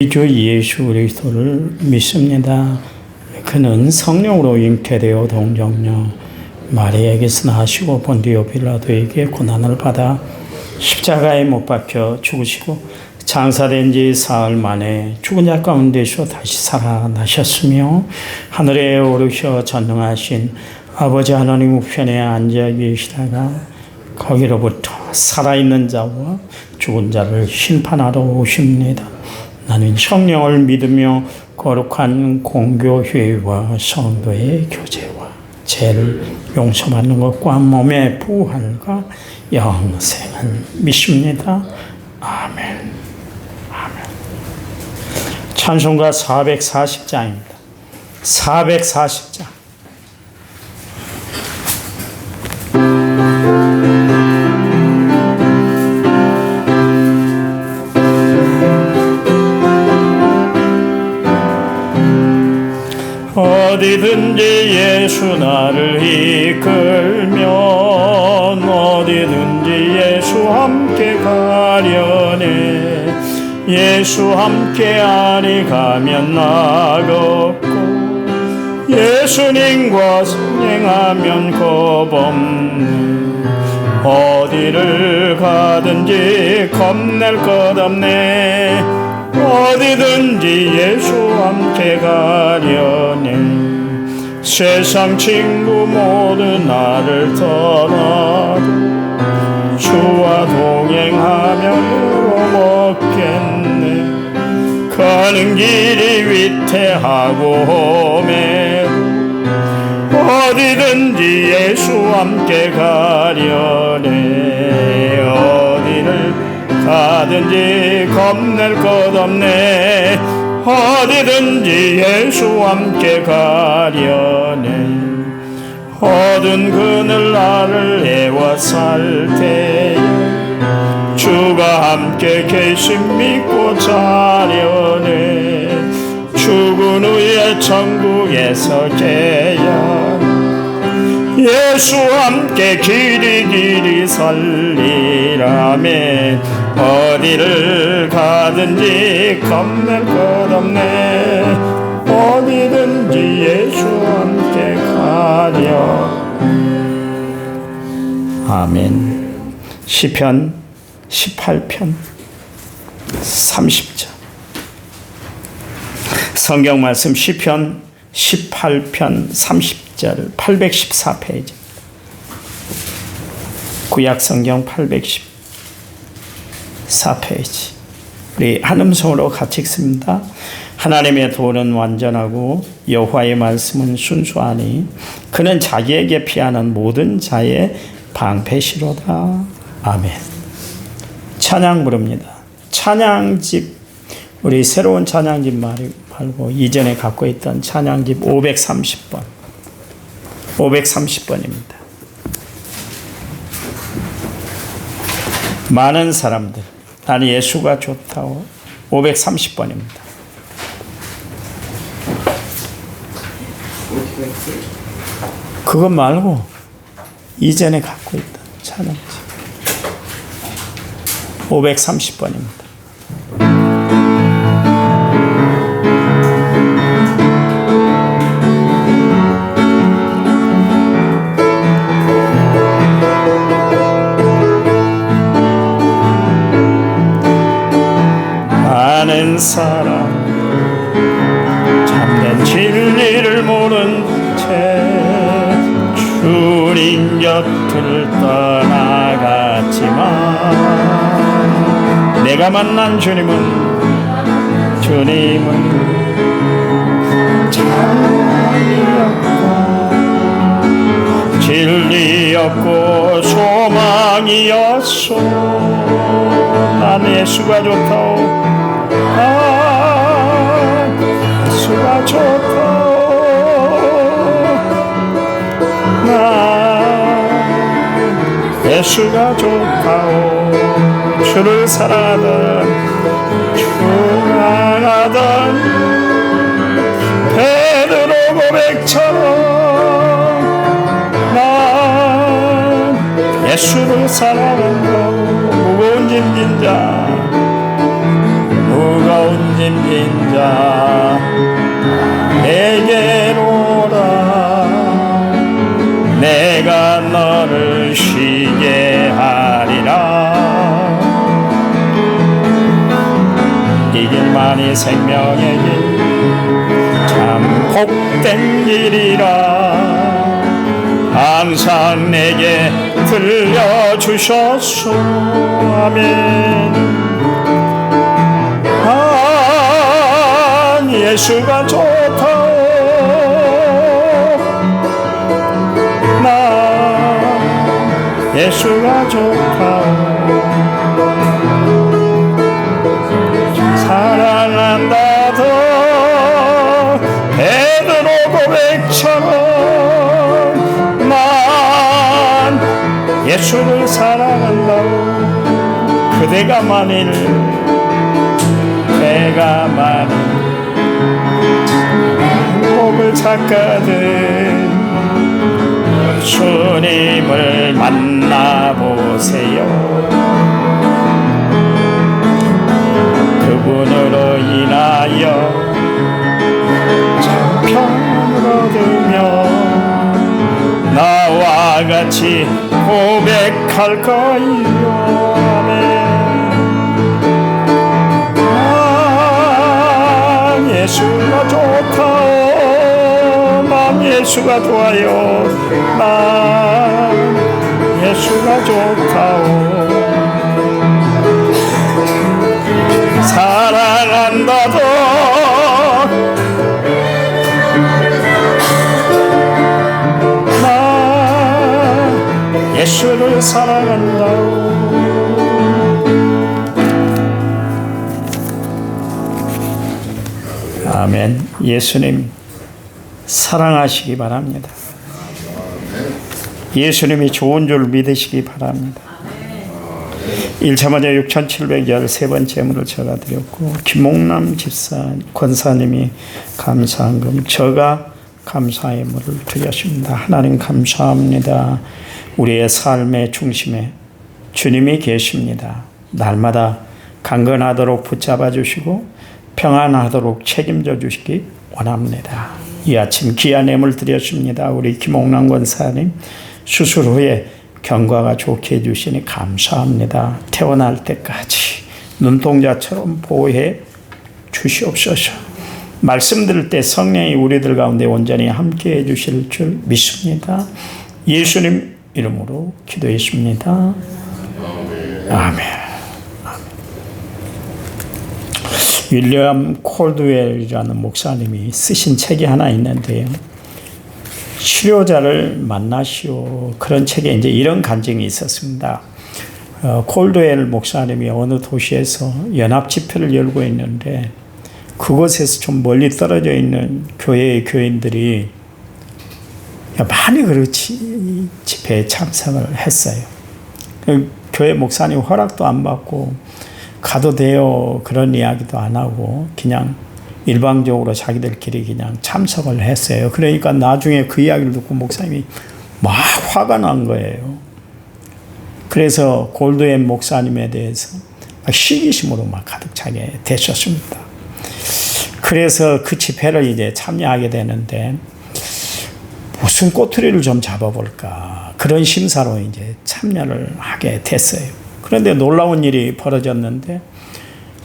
주 예수 그리스도를 믿습니다. 그는 성령으로 잉태되어 동정녀 마리아에게서 나시고 본디오 빌라도에게 고난을 받아 십자가에 못 박혀 죽으시고 장사된 지 사흘 만에 죽은 자 가운데서 다시 살아나셨으며 하늘에 오르셔 전능하신 아버지 하나님 우편에 앉아 계시다가 거기로부터 살아있는 자와 죽은 자를 심판하러 오십니다. 나는 성령을 믿으며 거룩한 공교회와 성도의 교제와 죄를 용서받는 것과 몸의 부활과 영생을 믿습니다. 아멘. 아멘. 찬송가 440장입니다. 440장. 어디든지 예수 나를 이끌면 어디든지 예수 함께 가려네. 예수 함께 아니 가면 나겠고 예수님과 성행하면 겁없네. 어디를 가든지 겁낼 것 없네. 어디든지 예수 함께 가려네. 세상 친구 모두 나를 떠나도 주와 동행하며 먹겠네. 가는 길이 위태하고 험해 어디든지 예수 함께 가려네. 어디를 가든지 겁낼 것 없네. 어디든지 예수 함께 가려네. 어두운 그늘 나를 애워 살 때에 주가 함께 계심 믿고 자려네. 죽은 후에 천국에서 깨야 예수 함께 길이 살리라면 어디를 가든지 겁낼 것 없네. 어디든지 예수 함께 가려. 아멘. 시편 18편 30절. 성경 말씀 시편 18편 30절 814페이지. 구약 성경 814페이지. 우리 한 음성으로 같이 읽습니다. 하나님의 도는 완전하고 여호와의 말씀은 순수하니 그는 자기에게 피하는 모든 자의 방패시로다. 아멘. 찬양 부릅니다. 찬양집, 우리 새로운 찬양집 말고 이전에 갖고 있던 찬양집 530번 530번입니다. 많은 사람들 나는 예수가 좋다고 530번입니다. 그것 말고 이전에 갖고 있던 찬양집 530번입니다. 아는 사람 참된 진리를 모른 채 주님 곁을 떠나갔지만 내가 만난 주님은 참이었고 진리였고 소망이었소. 난 예수가 좋다오. 예수가 좋다오. 난 예수가 좋다오. 주를 사랑하던 베드로 고백처럼 난 예수를 사랑한다고. 무거운 짐진 자 무거운 짐 힘진 자 내게로 오라. 내가 너를 쉬게 하리라. 이 길만이 생명의 길 참 복된 길이라. 항상 내게 들려주셨소. 아멘. 아, 예수가 좋다오. 나 예수가 좋다오. 사랑한다도 베드로 고백처럼 난 예수를 사랑한다고. 그대가 만일 내가 만일 복을 찾거든 주님을 만나보세요. 그분으로 인하여 참 평안을 얻으며 나와 같이 고백할 거예요. 아멘. 아, 예수가 좋다오. 난 예수가 좋아요. 난 예수가 좋다오. 사랑한다도 나 예수를 사랑한다고. 아멘. 예수님 사랑하시기 바랍니다. 예수님이 좋은 줄 믿으시기 바랍니다. 1차 먼저 6,713번 제물을 제가 드렸고, 김목남 집사 권사님이 감사한 금, 저가 감사의 물을 드렸습니다. 하나님 감사합니다. 우리의 삶의 중심에 주님이 계십니다. 날마다 강건하도록 붙잡아 주시고 평안하도록 책임져 주시기 원합니다. 이 아침 귀한 예물 드렸습니다. 우리 김옥남 권사님 수술 후에 경과가 좋게 해주시니 감사합니다. 태어날 때까지 눈동자처럼 보호해 주시옵소서. 말씀 들을 때 성령이 우리들 가운데 온전히 함께 해주실 줄 믿습니다. 예수님 이름으로 기도했습니다. 아멘. 윌리엄 콜드웰이라는 목사님이 쓰신 책이 하나 있는데요. 치료자를 만나시오. 그런 책에 이제 이런 간증이 있었습니다. 콜드웰 목사님이 어느 도시에서 연합 집회를 열고 있는데 그곳에서 좀 멀리 떨어져 있는 교회의 교인들이 많이 그렇지 집회에 참석을 했어요. 교회 목사님 허락도 안 받고 가도 돼요 그런 이야기도 안 하고 그냥 일방적으로 자기들끼리 그냥 참석을 했어요. 그러니까 나중에 그 이야기를 듣고 목사님이 막 화가 난 거예요. 그래서 골드웰 목사님에 대해서 시기심으로 막 가득 차게 되셨습니다. 그래서 그 집회를 이제 참여하게 되는데 무슨 꼬투리를 좀 잡아볼까 그런 심사로 이제 참여를 하게 됐어요. 그런데 놀라운 일이 벌어졌는데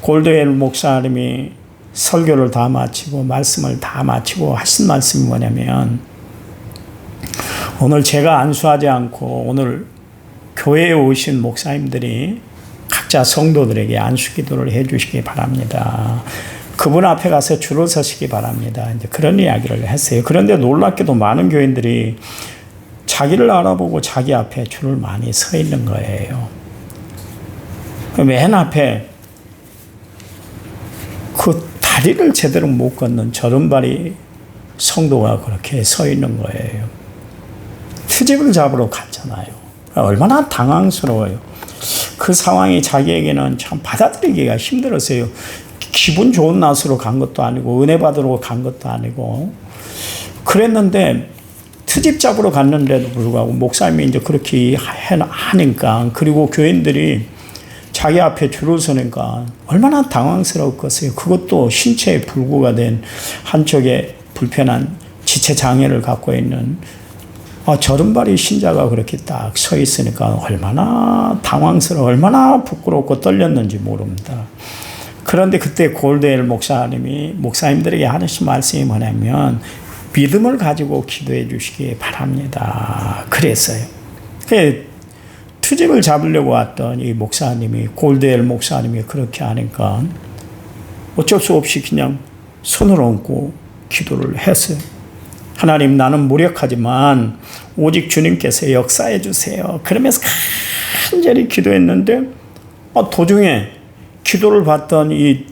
골드웰 목사님이 설교를 다 마치고 말씀을 다 마치고 하신 말씀이 뭐냐면 오늘 제가 안수하지 않고 오늘 교회에 오신 목사님들이 각자 성도들에게 안수 기도를 해 주시기 바랍니다. 그분 앞에 가서 줄을 서시기 바랍니다. 이제 그런 이야기를 했어요. 그런데 놀랍게도 많은 교인들이 자기를 알아보고 자기 앞에 줄을 많이 서 있는 거예요. 맨 앞에 그 다리를 제대로 못 걷는 저른발이 성도가 그렇게 서 있는 거예요. 트집을 잡으러 갔잖아요. 얼마나 당황스러워요. 그 상황이 자기에게는 참 받아들이기가 힘들었어요. 기분 좋은 낯으로 간 것도 아니고 은혜 받으러 간 것도 아니고 그랬는데 트집 잡으러 갔는데도 불구하고 목사님이 이제 그렇게 하니까 그리고 교인들이 자기 앞에 줄을 서니까 얼마나 당황스러웠겠어요. 그것도 신체에 불구가 된 한쪽에 불편한 지체 장애를 갖고 있는 저른발이 신자가 그렇게 딱 서 있으니까 얼마나 당황스러워, 얼마나 부끄럽고 떨렸는지 모릅니다. 그런데 그때 골드웰 목사님들에게 하시는 말씀이 뭐냐면 믿음을 가지고 기도해 주시기 바랍니다. 그랬어요. 투집을 잡으려고 왔던 이 목사님이, 골드웰 목사님이 그렇게 하니까 어쩔 수 없이 그냥 손을 얹고 기도를 했어요. 하나님, 나는 무력하지만 오직 주님께서 역사해 주세요. 그러면서 간절히 기도했는데 도중에 기도를 받던 이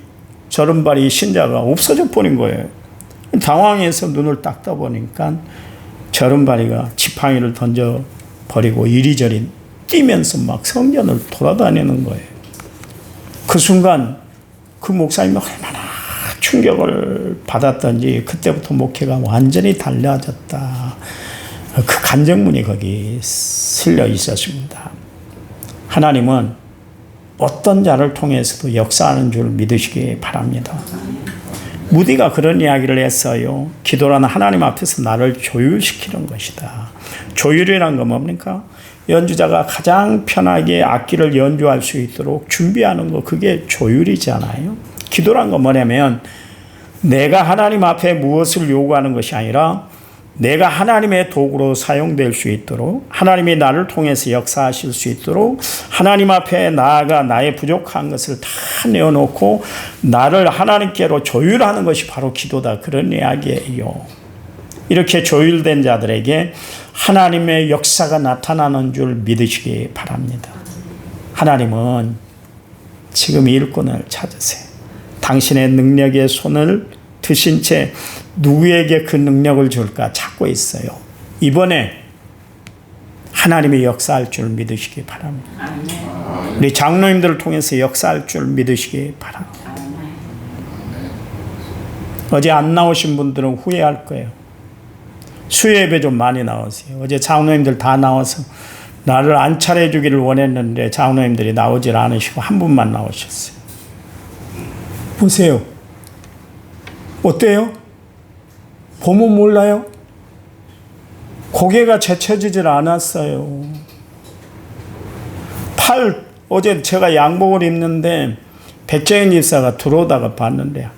저른발이 신자가 없어져 버린 거예요. 당황해서 눈을 딱 떠보니까 저른발이가 지팡이를 던져버리고 이리저리 뛰면서 막 성전을 돌아다니는 거예요. 그 순간 그 목사님이 얼마나 충격을 받았던지 그때부터 목회가 완전히 달라졌다. 그 간증문이 거기 실려 있었습니다. 하나님은 어떤 자를 통해서도 역사하는 줄 믿으시기 바랍니다. 무디가 그런 이야기를 했어요. 기도라는 하나님 앞에서 나를 조율시키는 것이다. 조율이란 건 뭡니까? 연주자가 가장 편하게 악기를 연주할 수 있도록 준비하는 거, 그게 조율이잖아요. 기도란 건 뭐냐면 내가 하나님 앞에 무엇을 요구하는 것이 아니라 내가 하나님의 도구로 사용될 수 있도록, 하나님이 나를 통해서 역사하실 수 있도록 하나님 앞에 나아가 나의 부족한 것을 다 내어놓고 나를 하나님께로 조율하는 것이 바로 기도다. 그런 이야기예요. 이렇게 조율된 자들에게 하나님의 역사가 나타나는 줄 믿으시기 바랍니다. 하나님은 지금 일꾼을 찾으세요. 당신의 능력의 손을 드신 채 누구에게 그 능력을 줄까 찾고 있어요. 이번에 하나님의 역사할 줄 믿으시기 바랍니다. 우리 장로님들을 통해서 역사할 줄 믿으시기 바랍니다. 어제 안 나오신 분들은 후회할 거예요. 수요 예배 좀 많이 나오세요. 어제 장로님들 다 나와서 나를 안차려 주기를 원했는데 장로님들이 나오질 않으시고 한 분만 나오셨어요. 보세요. 어때요? 보면 몰라요? 고개가 제쳐지질 않았어요. 어제 제가 양복을 입는데 백재현 집사가 들어오다가 봤는데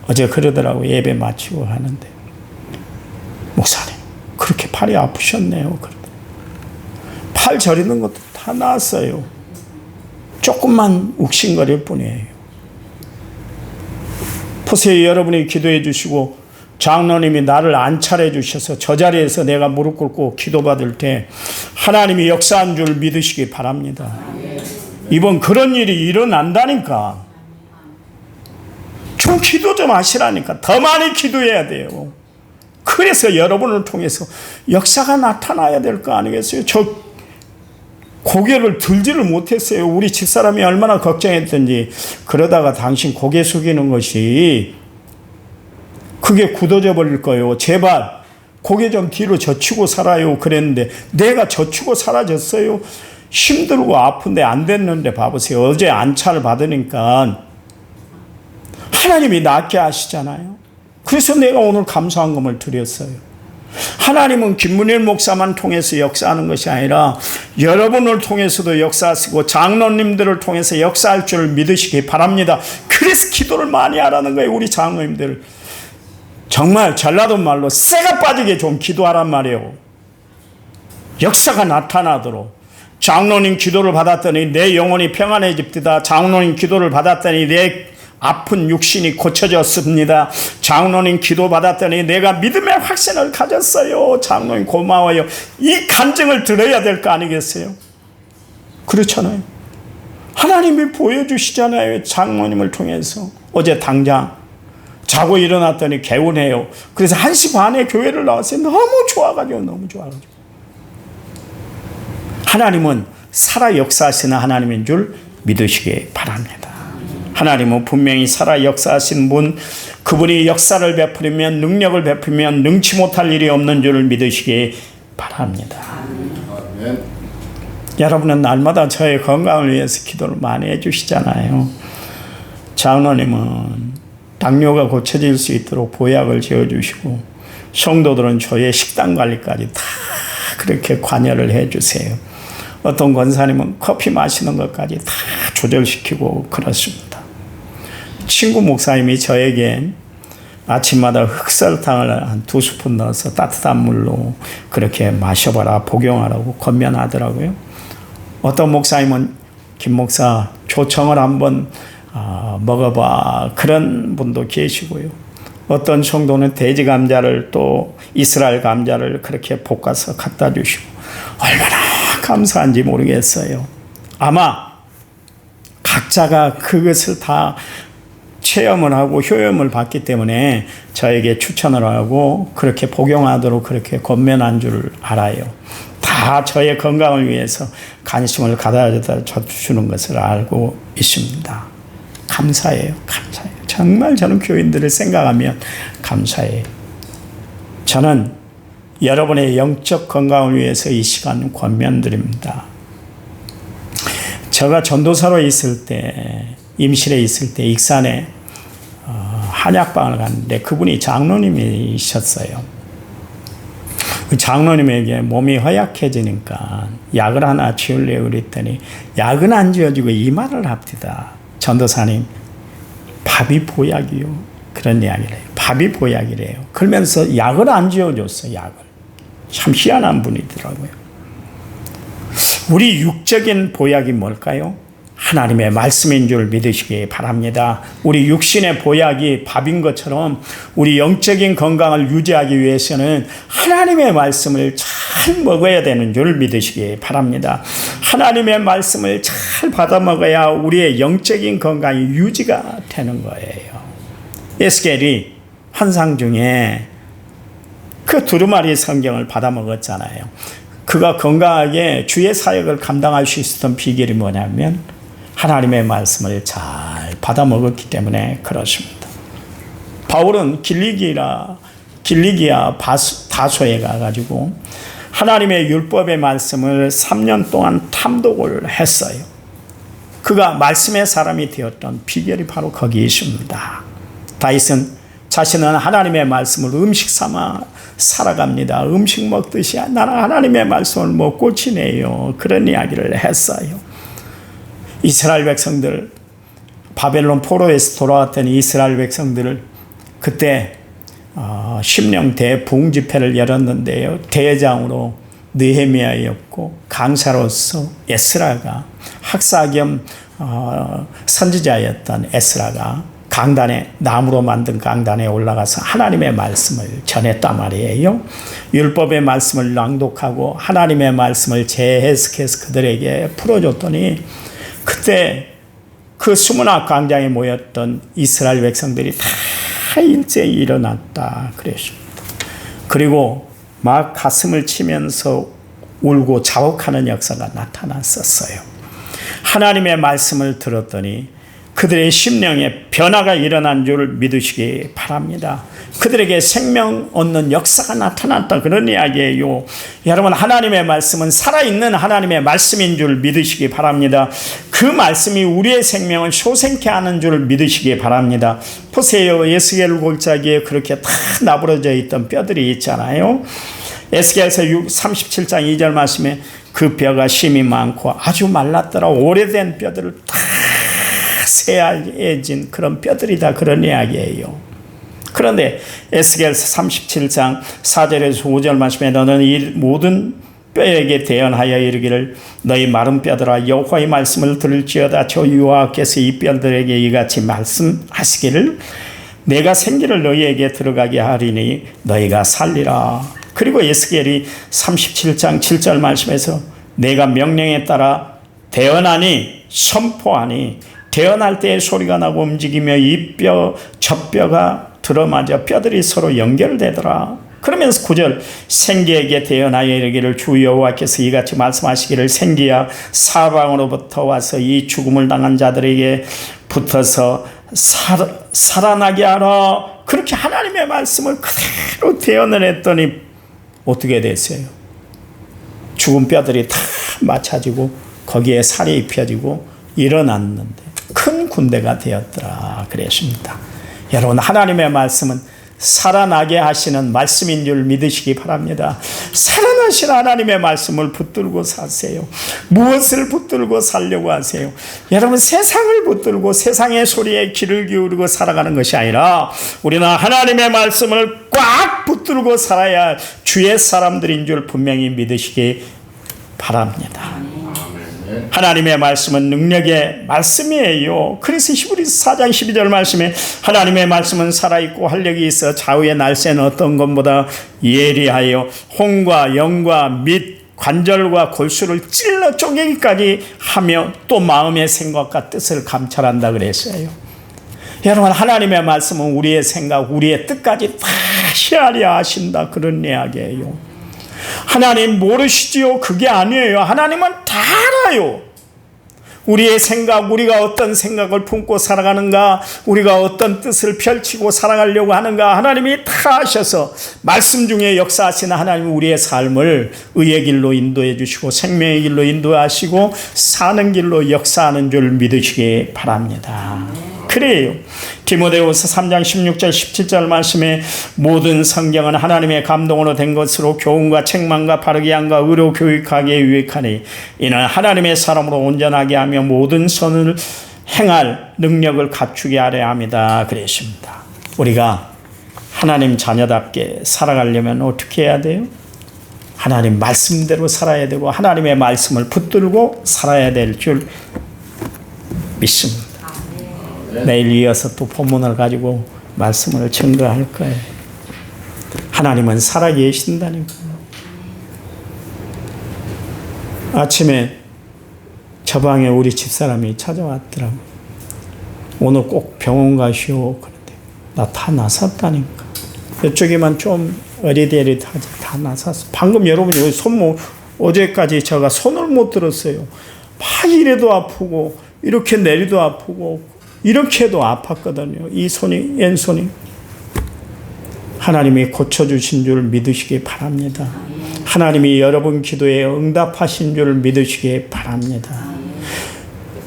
어제 그러더라고. 예배 마치고 하는데 목사님 그렇게 팔이 아프셨네요. 팔 저리는 것도 다 나았어요. 조금만 욱신거릴 뿐이에요. 보세요. 여러분이 기도해 주시고 장로님이 나를 안찰해 주셔서 저 자리에서 내가 무릎 꿇고 기도받을 때 하나님이 역사한 줄 믿으시기 바랍니다. 이번 그런 일이 일어난다니까. 좀 기도 좀 하시라니까. 더 많이 기도해야 돼요. 그래서 여러분을 통해서 역사가 나타나야 될 거 아니겠어요? 저 고개를 들지를 못했어요. 우리 집사람이 얼마나 걱정했던지. 그러다가 당신 고개 숙이는 것이 그게 굳어져 버릴 거예요. 제발 고개 좀 뒤로 젖히고 살아요. 그랬는데 내가 젖히고 사라졌어요. 힘들고 아픈데 안 됐는데 봐보세요. 어제 안차를 받으니까 하나님이 낫게 하시잖아요. 그래서 내가 오늘 감사한금을 드렸어요. 하나님은 김문일 목사만 통해서 역사하는 것이 아니라 여러분을 통해서도 역사하시고 장로님들을 통해서 역사할 줄 믿으시기 바랍니다. 그래서 기도를 많이 하라는 거예요. 우리 장로님들 정말 전라도 말로 쇠가 빠지게 좀 기도하란 말이에요. 역사가 나타나도록. 장로님 기도를 받았더니 내 영혼이 평안해집니다. 장로님 기도를 받았더니 내 아픈 육신이 고쳐졌습니다. 장로님 기도 받았더니 내가 믿음의 확신을 가졌어요. 장로님 고마워요. 이 간증을 들어야 될 거 아니겠어요? 그렇잖아요. 하나님이 보여주시잖아요. 장로님을 통해서. 어제 당장 자고 일어났더니 개운해요. 그래서 1시 반에 교회를 나왔어요. 너무 좋아가지고. 하나님은 살아 역사하시는 하나님인 줄 믿으시기 바랍니다. 하나님은 분명히 살아 역사하신 분, 그분이 역사를 베풀면, 능력을 베풀면 능치 못할 일이 없는 줄 믿으시기 바랍니다. 여러분은 날마다 저의 건강을 위해서 기도를 많이 해주시잖아요. 장로님은 당뇨가 고쳐질 수 있도록 보약을 지어주시고, 성도들은 저의 식단 관리까지 다 그렇게 관여를 해주세요. 어떤 권사님은 커피 마시는 것까지 다 조절시키고 그렇습니다. 친구 목사님이 저에게 아침마다 흑설탕을 한 2스푼 넣어서 따뜻한 물로 그렇게 마셔봐라, 복용하라고 권면하더라고요. 어떤 목사님은 김 목사 조청을 한번 먹어봐, 그런 분도 계시고요. 어떤 성도는 돼지 감자를 또 이스라엘 감자를 그렇게 볶아서 갖다 주시고, 얼마나 감사한지 모르겠어요. 아마 각자가 그것을 다 체험을 하고 효험을 받기 때문에 저에게 추천을 하고 그렇게 복용하도록 그렇게 권면한 줄 알아요. 다 저의 건강을 위해서 관심을 가져다 주시는 것을 알고 있습니다. 감사해요. 감사해요. 정말 저는 교인들을 생각하면 감사해요. 저는 여러분의 영적 건강을 위해서 이 시간 권면드립니다. 제가 전도사로 있을 때, 임실에 있을 때 익산에 한약방을 갔는데 그분이 장로님이셨어요. 그 장로님에게 몸이 허약해지니까 약을 하나 지으려고 그랬더니 약은 안 지어지고 이 말을 합니다. 전도사님, 밥이 보약이요. 그런 이야기를 해요. 밥이 보약이래요. 그러면서 약을 안 지어줬어요. 약을. 참 희한한 분이더라고요. 우리 육적인 보약이 뭘까요? 하나님의 말씀인 줄 믿으시기 바랍니다. 우리 육신의 보약이 밥인 것처럼 우리 영적인 건강을 유지하기 위해서는 하나님의 말씀을 잘 먹어야 되는 줄 믿으시기 바랍니다. 하나님의 말씀을 잘 받아 먹어야 우리의 영적인 건강이 유지가 되는 거예요. 에스겔이 환상 중에 그 두루마리 성경을 받아 먹었잖아요. 그가 건강하게 주의 사역을 감당할 수 있었던 비결이 뭐냐면 하나님의 말씀을 잘 받아 먹었기 때문에 그렇습니다. 바울은 길리기아 다소에 가가지고 하나님의 율법의 말씀을 3년 동안 탐독을 했어요. 그가 말씀의 사람이 되었던 비결이 바로 거기에 있습니다. 다윗은 자신은 하나님의 말씀을 음식 삼아 살아갑니다. 음식 먹듯이 나는 하나님의 말씀을 먹고 지내요. 그런 이야기를 했어요. 이스라엘 백성들, 바벨론 포로에서 돌아왔던 이스라엘 백성들을 그때 심령 대부흥 집회를 열었는데요. 대회장으로 느헤미야였고 강사로서 에스라가, 학사 겸 선지자였던 에스라가 강단에, 나무로 만든 강단에 올라가서 하나님의 말씀을 전했단 말이에요. 율법의 말씀을 낭독하고 하나님의 말씀을 재해석해서 그들에게 풀어줬더니 그때 그 수문학 광장에 모였던 이스라엘 백성들이 다 일제히 일어났다 그랬습니다. 그리고 막 가슴을 치면서 울고 자욱하는 역사가 나타났었어요. 하나님의 말씀을 들었더니 그들의 심령에 변화가 일어난 줄 믿으시기 바랍니다. 그들에게 생명 얻는 역사가 나타났다 그런 이야기예요. 여러분, 하나님의 말씀은 살아있는 하나님의 말씀인 줄 믿으시기 바랍니다. 그 말씀이 우리의 생명을 소생케 하는 줄 믿으시기 바랍니다. 보세요. 에스겔 골짜기에 그렇게 다 나부러져 있던 뼈들이 있잖아요. 에스겔서 37장 2절 말씀에 그 뼈가 심이 많고 아주 말랐더라. 오래된 뼈들을 다 새하얘진 그런 뼈들이다 그런 이야기예요. 그런데 에스겔서 37장 4절에서 5절 말씀에 너는 이 모든 뼈에게 대언하여 이르기를 너희 마른 뼈들아 여호와의 말씀을 들을지어다. 저 여호와께서 이 뼈들에게 이같이 말씀하시기를 내가 생기를 너희에게 들어가게 하리니 너희가 살리라. 그리고 에스겔이 37장 7절 말씀에서 내가 명령에 따라 대언하니 선포하니 대언할 때의 소리가 나고 움직이며 이 뼈 저 뼈가 들어맞아 뼈들이 서로 연결되더라. 그러면서 9절 생기에게 대언하여 이르기를 주 여호와께서 이같이 말씀하시기를 생기야 사방으로부터 와서 이 죽음을 당한 자들에게 붙어서 살아나게 하라. 그렇게 하나님의 말씀을 그대로 대언을 했더니 어떻게 됐어요? 죽은 뼈들이 다 맞춰지고 거기에 살이 입혀지고 일어났는데 큰 군대가 되었더라 그랬습니다. 여러분, 하나님의 말씀은 살아나게 하시는 말씀인 줄 믿으시기 바랍니다. 살아나신 하나님의 말씀을 붙들고 사세요. 무엇을 붙들고 살려고 하세요? 여러분, 세상을 붙들고 세상의 소리에 귀를 기울이고 살아가는 것이 아니라 우리는 하나님의 말씀을 꽉 붙들고 살아야 주의 사람들인 줄 분명히 믿으시기 바랍니다. 하나님의 말씀은 능력의 말씀이에요. 그래서 히브리서 4장 12절 말씀에 하나님의 말씀은 살아있고 활력이 있어 좌우의 날쌘 어떤 것보다 예리하여 혼과 영과 및 관절과 골수를 찔러 쪼개기까지 하며 또 마음의 생각과 뜻을 감찰한다 그랬어요. 여러분, 하나님의 말씀은 우리의 생각, 우리의 뜻까지 다 헤아려 하신다 그런 이야기예요. 하나님 모르시지요? 그게 아니에요. 하나님은 다 알아요. 우리의 생각, 우리가 어떤 생각을 품고 살아가는가, 우리가 어떤 뜻을 펼치고 살아가려고 하는가, 하나님이 다 아셔서 말씀 중에 역사하시는 하나님은 우리의 삶을 의의 길로 인도해 주시고 생명의 길로 인도하시고 사는 길로 역사하는 줄 믿으시기 바랍니다. 그래요. 디모데후서 3장 16절 17절 말씀에 모든 성경은 하나님의 감동으로 된 것으로 교훈과 책망과 바르게 함과 의로 교육하기에 유익하니 이는 하나님의 사람으로 온전하게 하며 모든 선을 행할 능력을 갖추게 하려 합니다 그랬습니다. 우리가 하나님 자녀답게 살아가려면 어떻게 해야 돼요? 하나님 말씀대로 살아야 되고 하나님의 말씀을 붙들고 살아야 될 줄 믿습니다. 내일 이어서 또 본문을 가지고 말씀을 증거할 거예요. 하나님은 살아계신다니까요. 아침에 저 방에 우리 집사람이 찾아왔더라고요. 오늘 꼭 병원 가시오. 그런데 나 다 나섰다니까. 이쪽에만 좀 어리대리하지 다 나섰어. 방금 여러분이 어제까지 제가 손을 못 들었어요. 막 이래도 아프고 이렇게 내리도 아프고 이렇게도 아팠거든요. 이 손이, 왼손이. 하나님이 고쳐주신 줄 믿으시기 바랍니다. 하나님이 여러분 기도에 응답하신 줄 믿으시기 바랍니다.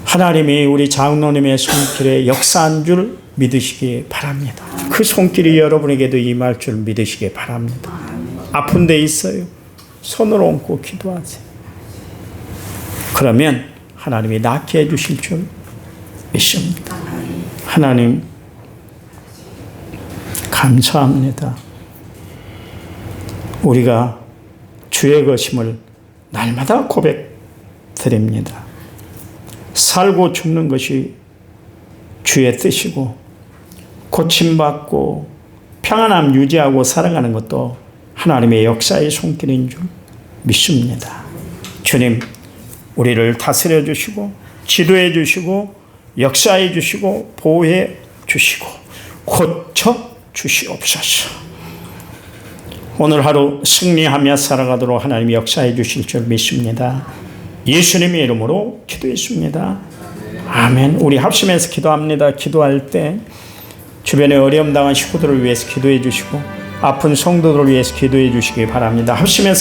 하나님이 우리 장로님의 손길에 역사한 줄 믿으시기 바랍니다. 그 손길이 여러분에게도 임할 줄 믿으시기 바랍니다. 아픈 데 있어요. 손을 얹고 기도하세요. 그러면 하나님이 낫게 해주실 줄 믿습니다. 하나님 감사합니다. 우리가 주의 것임을 날마다 고백드립니다. 살고 죽는 것이 주의 뜻이고 고침받고 평안함 유지하고 살아가는 것도 하나님의 역사의 손길인 줄 믿습니다. 주님, 우리를 다스려 주시고 지도해 주시고 역사해 주시고 보호해 주시고 고쳐 주시옵소서. 오늘 하루 승리하며 살아가도록 하나님이 역사해 주실 줄 믿습니다. 예수님의 이름으로 기도했습니다. 아멘. 우리 합심해서 기도합니다. 기도할 때 주변에 어려움 당한 식구들을 위해서 기도해 주시고 아픈 성도들을 위해서 기도해 주시기 바랍니다. 합심해서